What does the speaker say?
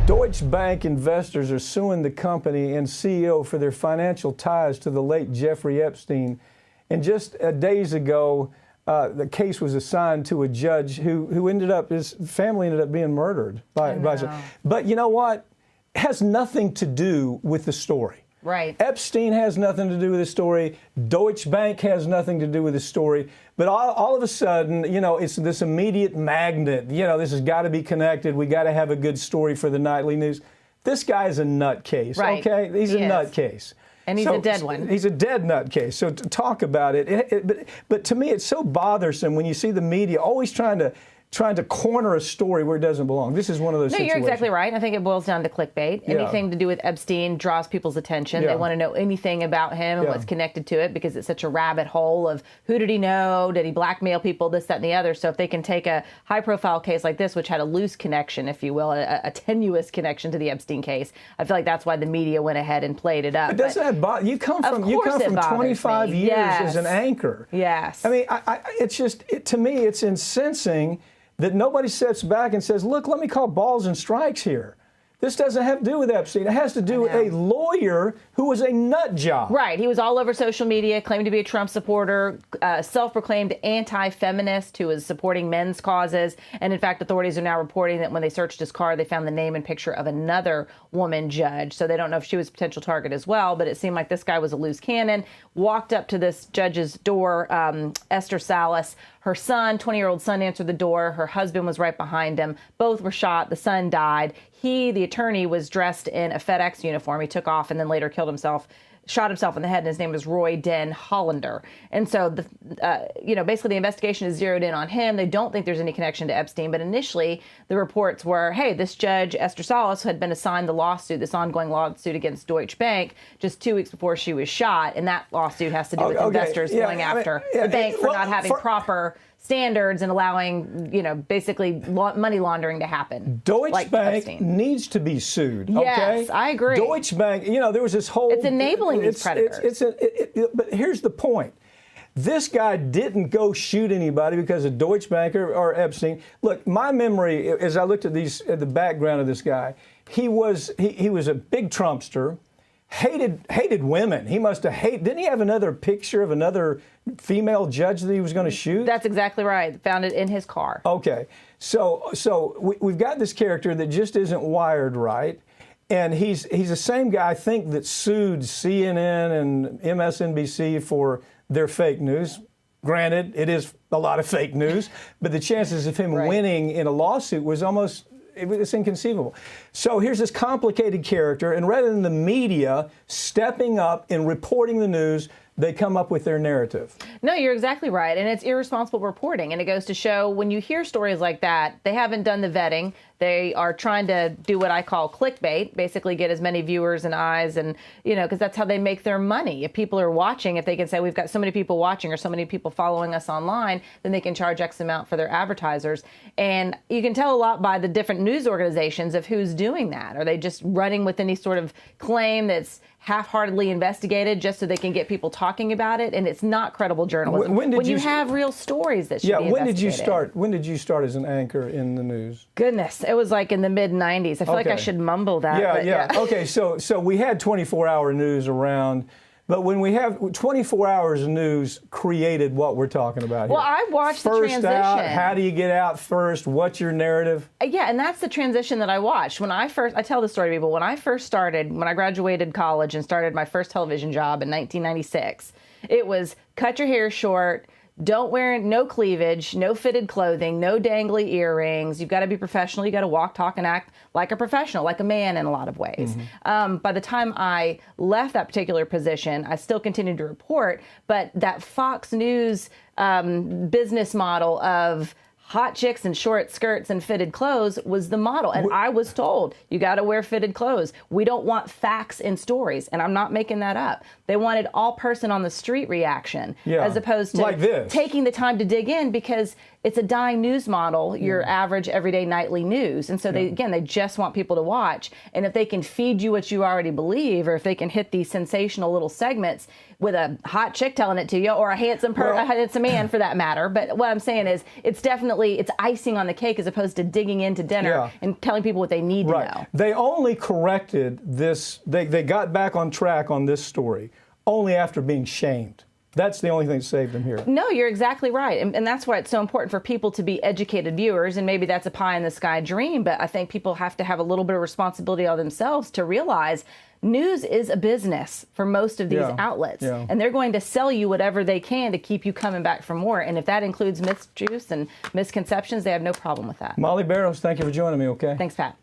Deutsche Bank investors are suing the company and CEO for their financial ties to the late Jeffrey Epstein. And just days ago, the case was assigned to a judge who ended up, his family ended up being murdered by. But you know what? It has nothing to do with the story. Right. Epstein has nothing to do with the story. Deutsche Bank has nothing to do with the story. But all of a sudden, you know, it's this immediate magnet. You know, this has got to be connected. We got to have a good story for the nightly news. This guy's a nutcase. Right. Okay, he's a nutcase. And he's a dead one. He's a dead nutcase. So to talk about it, but to me, it's so bothersome when you see the media always trying to corner a story where it doesn't belong. This is one of those situations. You're exactly right. I think it boils down to clickbait. Yeah. Anything to do with Epstein draws people's attention. Yeah. They want to know anything about him and what's connected to it because it's such a rabbit hole of who did he know? Did he blackmail people? This, that, and the other. So if they can take a high-profile case like this, which had a loose connection, if you will, a tenuous connection to the Epstein case, I feel like that's why the media went ahead and played it up. But doesn't that bother you? Come from 25 years as an anchor. Yes. I mean, it's just to me, it's incensing that nobody sits back and says, look, let me call balls and strikes here. This doesn't have to do with Epstein. It has to do with a lawyer who was a nut job. Right. He was all over social media, claimed to be a Trump supporter, self-proclaimed anti-feminist who was supporting men's causes. And in fact, authorities are now reporting that when they searched his car, they found the name and picture of another woman judge. So they don't know if she was a potential target as well. But it seemed like this guy was a loose cannon, walked up to this judge's door, Esther Salas. Her son, 20-year-old son, answered the door. Her husband was right behind him. Both were shot. The son died. He, the attorney, was dressed in a FedEx uniform. He took off and then later killed himself, shot himself in the head, and his name was Roy Den Hollander. And so, basically the investigation is zeroed in on him. They don't think there's any connection to Epstein, but initially the reports were, hey, this judge, Esther Salas, had been assigned the lawsuit, this ongoing lawsuit against Deutsche Bank just 2 weeks before she was shot, and that lawsuit has to do with investors going after the bank for not having proper standards and allowing, basically money laundering to happen. Deutsche Bank needs to be sued. Okay? Yes, I agree. Deutsche Bank, there was this whole... It's enabling these predators. But here's the point. This guy didn't go shoot anybody because of Deutsche Bank or Epstein. Look, my memory, as I looked at the background of this guy, he was a big Trumpster. Hated women. He must have didn't he have another picture of another female judge that he was going to shoot? That's exactly right. Found it in his car. Okay. So we've got this character that just isn't wired right. And he's the same guy, I think, that sued CNN and MSNBC for their fake news. Granted, it is a lot of fake news, but the chances of him winning in a lawsuit was almost... It's inconceivable. So here's this complicated character, and rather than the media stepping up and reporting the news, they come up with their narrative. No, you're exactly right. And it's irresponsible reporting. And it goes to show when you hear stories like that, they haven't done the vetting. They are trying to do what I call clickbait, basically get as many viewers and eyes and, because that's how they make their money. If people are watching, if they can say we've got so many people watching or so many people following us online, then they can charge X amount for their advertisers. And you can tell a lot by the different news organizations of who's doing that. Are they just running with any sort of claim that's half-heartedly investigated just so they can get people talking about it? And it's not credible journalism. When you have real stories that should be investigated. When did you start as an anchor in the news? Goodness, it was like in the mid-'90s. I feel like I should mumble that. Yeah. Okay, so we had 24-hour news around, but when we have 24 hours of news created what we're talking about here. Well, I watched the transition. First out, how do you get out first? What's your narrative? Yeah, and that's the transition that I watched. I tell the story to people, when I graduated college and started my first television job in 1996, it was cut your hair short, don't wear no cleavage, no fitted clothing, no dangly earrings. You've got to be professional. You got to walk, talk, and act like a professional, like a man in a lot of ways. By the time I left that particular position, I still continued to report, but that Fox News business model of hot chicks in short skirts and fitted clothes was the model. And I was told, you got to wear fitted clothes. We don't want facts in stories. And I'm not making that up. They wanted all person on the street reaction as opposed to like this. Taking the time to dig in, because it's a dying news model, your average everyday nightly news. And so they just want people to watch. And if they can feed you what you already believe, or if they can hit these sensational little segments with a hot chick telling it to you, or a handsome man for that matter. But what I'm saying is it's icing on the cake as opposed to digging into dinner and telling people what they need to know. They only corrected this, they got back on track on this story only after being shamed. That's the only thing that saved them here. No, you're exactly right. And that's why it's so important for people to be educated viewers. And maybe that's a pie in the sky dream, but I think people have to have a little bit of responsibility on themselves to realize news is a business for most of these outlets. And they're going to sell you whatever they can to keep you coming back for more. And if that includes misjuice and misconceptions, they have no problem with that. Molly Barrows, thank you for joining me, okay? Thanks, Pat.